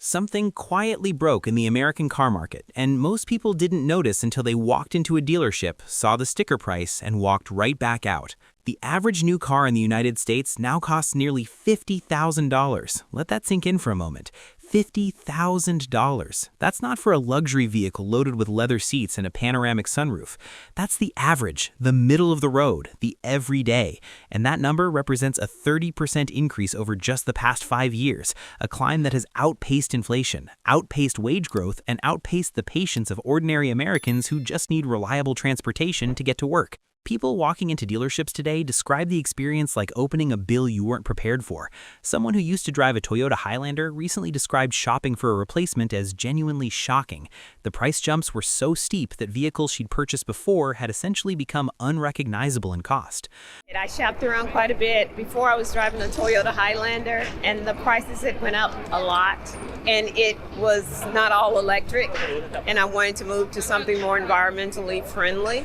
Something quietly broke in the American car market, and most people didn't notice until they walked into a dealership, saw the sticker price, and walked right back out. The average new car in the United States now costs nearly $50,000. Let that sink in for a moment. $50,000. That's not for a luxury vehicle loaded with leather seats and a panoramic sunroof. That's the average, the middle of the road, the everyday. And that number represents a 30% increase over just the past 5 years, a climb that has outpaced inflation, outpaced wage growth, and outpaced the patience of ordinary Americans who just need reliable transportation to get to work. People walking into dealerships today describe the experience like opening a bill you weren't prepared for. Someone who used to drive a Toyota Highlander recently described shopping for a replacement as genuinely shocking. The price jumps were so steep that vehicles she'd purchased before had essentially become unrecognizable in cost. I shopped around quite a bit. Before I was driving a Toyota Highlander, and the prices had went up a lot, and it was not all electric, and I wanted to move to something more environmentally friendly.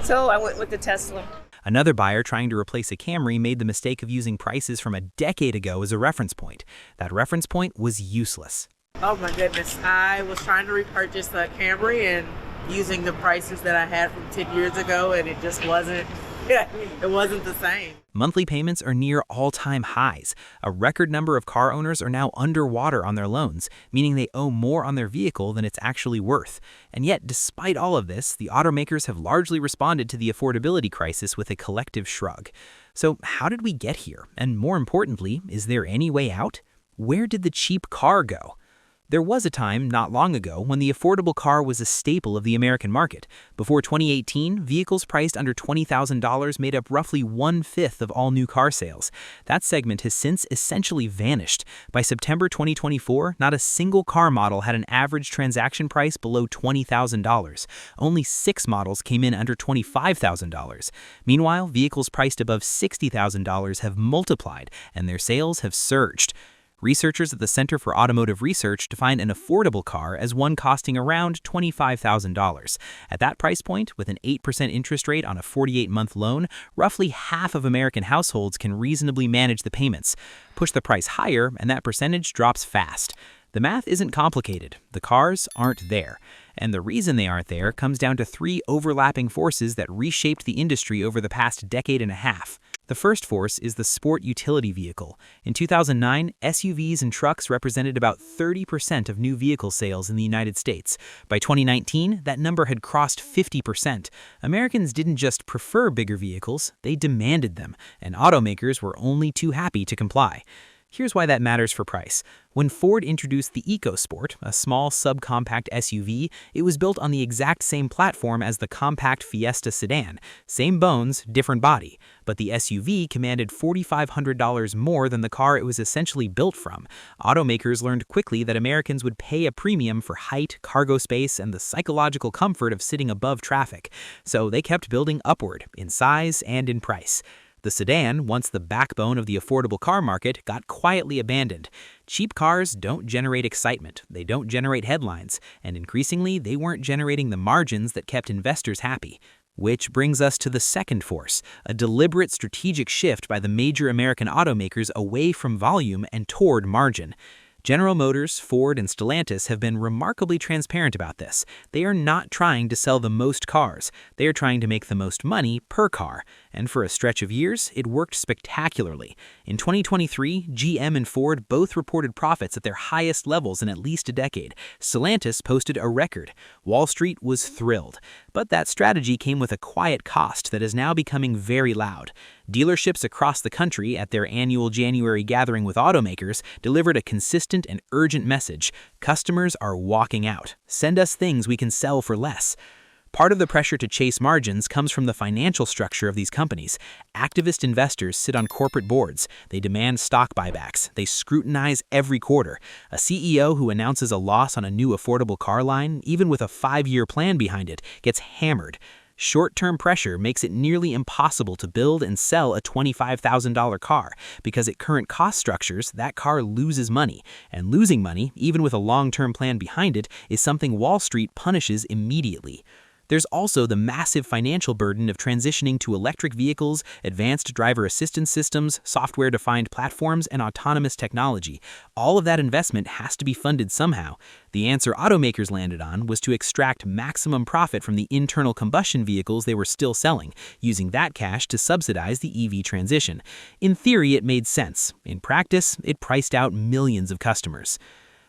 So I went with the Tesla. Another buyer trying to replace a Camry made the mistake of using prices from a decade ago as a reference point. That reference point was useless. Oh my goodness, I was trying to repurchase a Camry and using the prices that I had from 10 years ago, and it just wasn't, it wasn't the same. Monthly payments are near all-time highs. A record number of car owners are now underwater on their loans, meaning they owe more on their vehicle than it's actually worth. And yet, despite all of this, the automakers have largely responded to the affordability crisis with a collective shrug. So how did we get here? And more importantly, is there any way out? Where did the cheap car go? There was a time, not long ago, when the affordable car was a staple of the American market. Before 2018, vehicles priced under $20,000 made up roughly 1/5 of all new car sales. That segment has since essentially vanished. By September 2024, not a single car model had an average transaction price below $20,000. Only 6 models came in under $25,000. Meanwhile, vehicles priced above $60,000 have multiplied, and their sales have surged. Researchers at the Center for Automotive Research define an affordable car as one costing around $25,000. At that price point, with an 8% interest rate on a 48-month loan, roughly half of American households can reasonably manage the payments. Push the price higher, and that percentage drops fast. The math isn't complicated. The cars aren't there. And the reason they aren't there comes down to 3 overlapping forces that reshaped the industry over the past decade and a half. The first force is the sport utility vehicle. In 2009, SUVs and trucks represented about 30% of new vehicle sales in the United States. By 2019, that number had crossed 50%. Americans didn't just prefer bigger vehicles, they demanded them, and automakers were only too happy to comply. Here's why that matters for price. When Ford introduced the EcoSport, a small subcompact SUV, it was built on the exact same platform as the compact Fiesta sedan. Same bones, different body. But the SUV commanded $4,500 more than the car it was essentially built from. Automakers learned quickly that Americans would pay a premium for height, cargo space, and the psychological comfort of sitting above traffic. So they kept building upward, in size and in price. The sedan, once the backbone of the affordable car market, got quietly abandoned. Cheap cars don't generate excitement, they don't generate headlines, and increasingly they weren't generating the margins that kept investors happy. Which brings us to the second force, a deliberate strategic shift by the major American automakers away from volume and toward margin. General Motors, Ford, and Stellantis have been remarkably transparent about this. They are not trying to sell the most cars. They are trying to make the most money per car. And for a stretch of years, it worked spectacularly. In 2023, GM and Ford both reported profits at their highest levels in at least a decade. Stellantis posted a record. Wall Street was thrilled. But that strategy came with a quiet cost that is now becoming very loud. Dealerships across the country at their annual January gathering with automakers delivered a consistent and urgent message. Customers are walking out. Send us things we can sell for less. Part of the pressure to chase margins comes from the financial structure of these companies. Activist investors sit on corporate boards. They demand stock buybacks. They scrutinize every quarter. A CEO who announces a loss on a new affordable car line, even with a 5-year plan behind it, gets hammered. Short-term pressure makes it nearly impossible to build and sell a $25,000 car, because at current cost structures, that car loses money. And losing money, even with a long-term plan behind it, is something Wall Street punishes immediately. There's also the massive financial burden of transitioning to electric vehicles, advanced driver assistance systems, software-defined platforms, and autonomous technology. All of that investment has to be funded somehow. The answer automakers landed on was to extract maximum profit from the internal combustion vehicles they were still selling, using that cash to subsidize the EV transition. In theory, it made sense. In practice, it priced out millions of customers.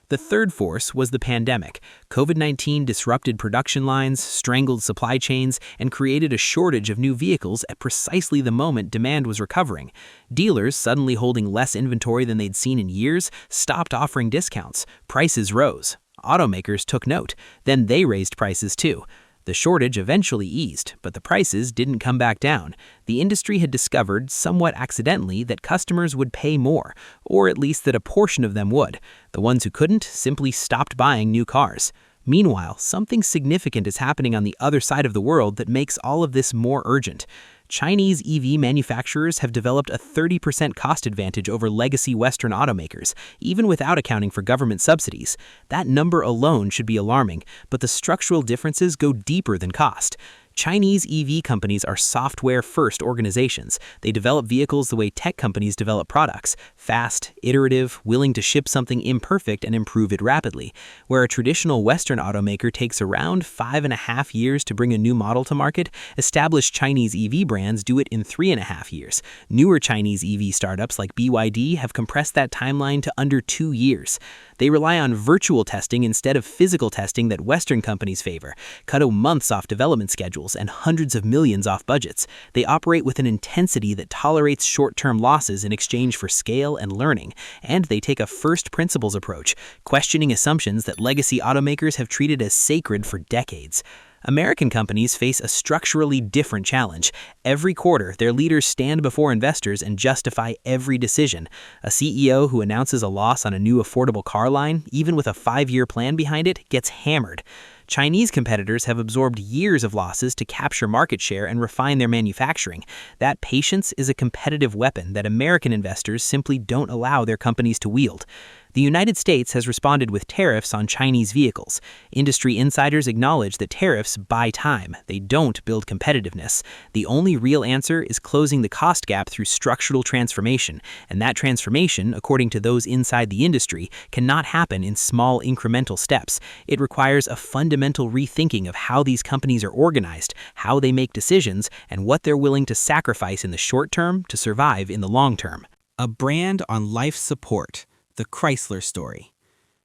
The third force was the pandemic. COVID-19 disrupted production lines, strangled supply chains, and created a shortage of new vehicles at precisely the moment demand was recovering. Dealers, suddenly holding less inventory than they'd seen in years, stopped offering discounts. Prices rose. Automakers took note. Then they raised prices too. The shortage eventually eased, but the prices didn't come back down. The industry had discovered, somewhat accidentally, that customers would pay more, or at least that a portion of them would. The ones who couldn't simply stopped buying new cars. Meanwhile, something significant is happening on the other side of the world that makes all of this more urgent. Chinese EV manufacturers have developed a 30% cost advantage over legacy Western automakers, even without accounting for government subsidies. That number alone should be alarming, but the structural differences go deeper than cost. Chinese EV companies are software-first organizations. They develop vehicles the way tech companies develop products: fast, iterative, willing to ship something imperfect and improve it rapidly. Where a traditional Western automaker takes around 5.5 years to bring a new model to market, established Chinese EV brands do it in 3.5 years. Newer Chinese EV startups like BYD have compressed that timeline to under 2 years. They rely on virtual testing instead of physical testing that Western companies favor, cut months off development schedules and hundreds of millions off budgets. They operate with an intensity that tolerates short-term losses in exchange for scale and learning, and they take a first principles approach, questioning assumptions that legacy automakers have treated as sacred for decades. American companies face a structurally different challenge. Every quarter, their leaders stand before investors and justify every decision. A CEO who announces a loss on a new affordable car line, even with a 5-year plan behind it, gets hammered. Chinese competitors have absorbed years of losses to capture market share and refine their manufacturing. That patience is a competitive weapon that American investors simply don't allow their companies to wield. The United States has responded with tariffs on Chinese vehicles. Industry insiders acknowledge that tariffs buy time. They don't build competitiveness. The only real answer is closing the cost gap through structural transformation, and that transformation, according to those inside the industry, cannot happen in small incremental steps. It requires a fundamental rethinking of how these companies are organized, how they make decisions, and what they're willing to sacrifice in the short term to survive in the long term. A brand on life support. The Chrysler story.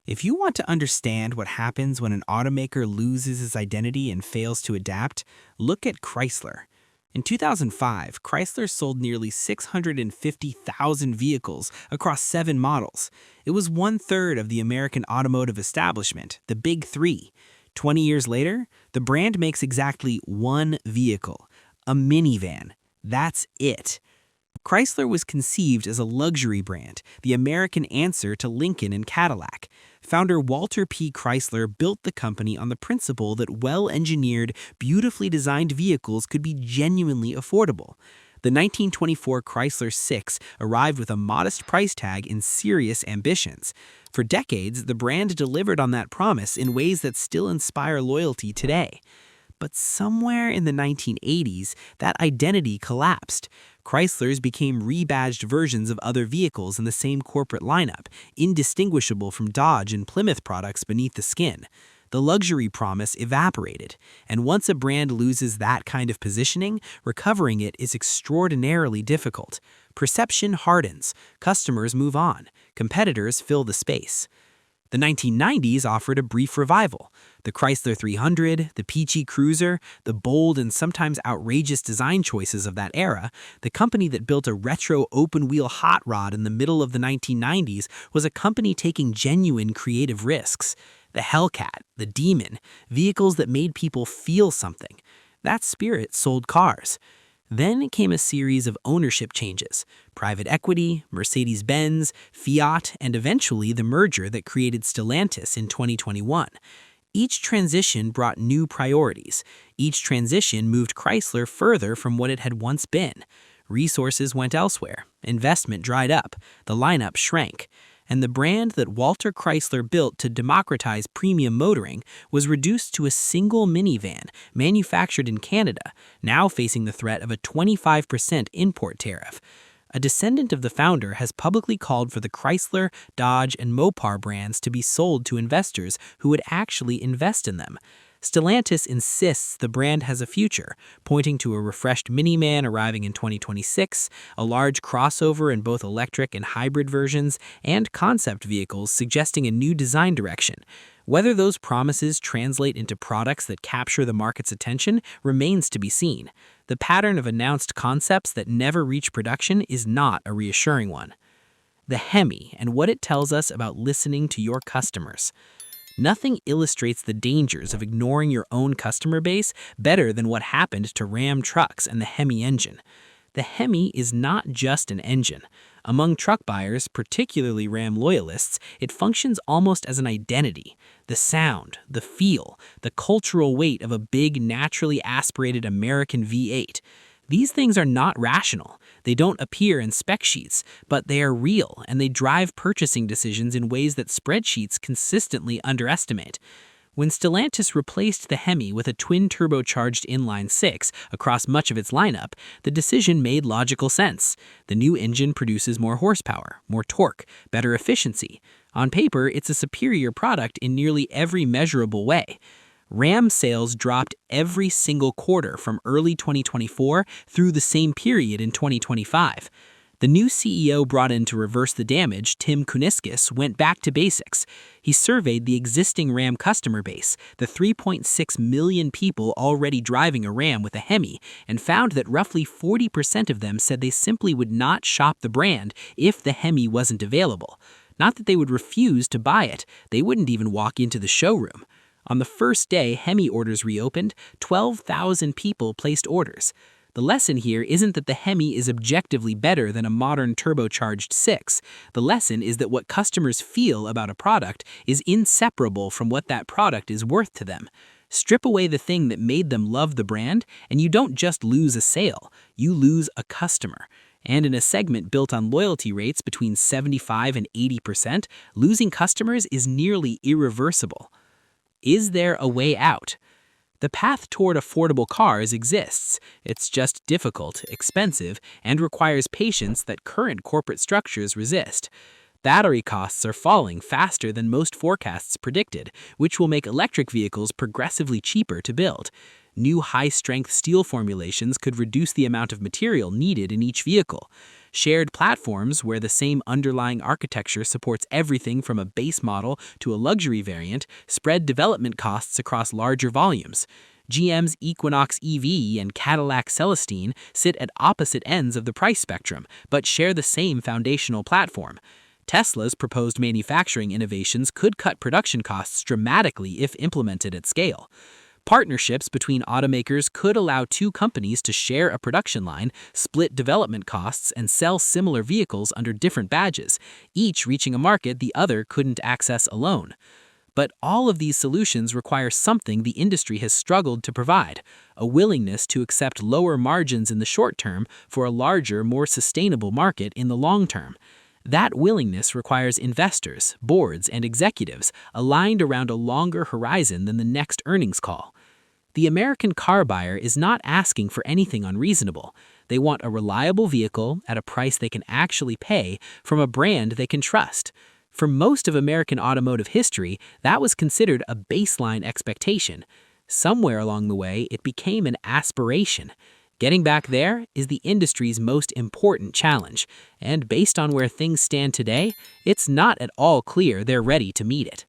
If you want to understand what happens when an automaker loses its identity and fails to adapt, look at Chrysler. In 2005, Chrysler sold nearly 650,000 vehicles across 7 models. It was 1/3 of the American automotive establishment, the Big Three. 20 years later, the brand makes exactly one vehicle, a minivan. That's it. Chrysler was conceived as a luxury brand, the American answer to Lincoln and Cadillac. Founder Walter P. Chrysler built the company on the principle that well-engineered, beautifully designed vehicles could be genuinely affordable. The 1924 Chrysler 6 arrived with a modest price tag and serious ambitions. For decades, the brand delivered on that promise in ways that still inspire loyalty today. But somewhere in the 1980s, that identity collapsed. Chryslers became rebadged versions of other vehicles in the same corporate lineup, indistinguishable from Dodge and Plymouth products beneath the skin. The luxury promise evaporated, and once a brand loses that kind of positioning, recovering it is extraordinarily difficult. Perception hardens, customers move on, competitors fill the space. The 1990s offered a brief revival. The Chrysler 300, the peachy Cruiser, the bold and sometimes outrageous design choices of that era, the company that built a retro open-wheel hot rod in the middle of the 1990s was a company taking genuine creative risks. The Hellcat, the Demon, vehicles that made people feel something. That spirit sold cars. Then came a series of ownership changes: private equity, Mercedes-Benz, Fiat, and eventually the merger that created Stellantis in 2021. Each transition brought new priorities. Each transition moved Chrysler further from what it had once been. Resources went elsewhere, investment dried up, the lineup shrank. and the brand that Walter Chrysler built to democratize premium motoring was reduced to a single minivan manufactured in Canada, now facing the threat of a 25% import tariff. A descendant of the founder has publicly called for the Chrysler, Dodge, and Mopar brands to be sold to investors who would actually invest in them. Stellantis insists the brand has a future, pointing to a refreshed minivan arriving in 2026, a large crossover in both electric and hybrid versions, and concept vehicles suggesting a new design direction. Whether those promises translate into products that capture the market's attention remains to be seen. The pattern of announced concepts that never reach production is not a reassuring one. The Hemi and what it tells us about listening to your customers. Nothing illustrates the dangers of ignoring your own customer base better than what happened to Ram trucks and the Hemi engine. The Hemi is not just an engine. Among truck buyers, particularly Ram loyalists, it functions almost as an identity. The sound, the feel, the cultural weight of a big, naturally aspirated American V8. These things are not rational. They don't appear in spec sheets, but they are real, and they drive purchasing decisions in ways that spreadsheets consistently underestimate. When Stellantis replaced the Hemi with a twin-turbocharged inline-six across much of its lineup, the decision made logical sense. The new engine produces more horsepower, more torque, better efficiency. On paper, it's a superior product in nearly every measurable way. Ram sales dropped every single quarter from early 2024 through the same period in 2025. The new CEO brought in to reverse the damage, Tim Kuniskis, went back to basics. He surveyed the existing Ram customer base, the 3.6 million people already driving a Ram with a Hemi, and found that roughly 40% of them said they simply would not shop the brand if the Hemi wasn't available. Not that they would refuse to buy it, they wouldn't even walk into the showroom. On the first day Hemi orders reopened, 12,000 people placed orders. The lesson here isn't that the Hemi is objectively better than a modern turbocharged 6. The lesson is that what customers feel about a product is inseparable from what that product is worth to them. Strip away the thing that made them love the brand, and you don't just lose a sale, you lose a customer. And in a segment built on loyalty rates between 75 and 80%, losing customers is nearly irreversible. Is there a way out? The path toward affordable cars exists. It's just difficult, expensive, and requires patience that current corporate structures resist. Battery costs are falling faster than most forecasts predicted, which will make electric vehicles progressively cheaper to build. New high-strength steel formulations could reduce the amount of material needed in each vehicle. Shared platforms, where the same underlying architecture supports everything from a base model to a luxury variant, spread development costs across larger volumes. GM's Equinox EV and Cadillac Celestine sit at opposite ends of the price spectrum, but share the same foundational platform. Tesla's proposed manufacturing innovations could cut production costs dramatically if implemented at scale. Partnerships between automakers could allow two companies to share a production line, split development costs, and sell similar vehicles under different badges, each reaching a market the other couldn't access alone. But all of these solutions require something the industry has struggled to provide: a willingness to accept lower margins in the short term for a larger, more sustainable market in the long term. That willingness requires investors, boards, and executives aligned around a longer horizon than the next earnings call. The American car buyer is not asking for anything unreasonable. They want a reliable vehicle at a price they can actually pay from a brand they can trust. For most of American automotive history, that was considered a baseline expectation. Somewhere along the way, it became an aspiration. Getting back there is the industry's most important challenge, and based on where things stand today, it's not at all clear they're ready to meet it.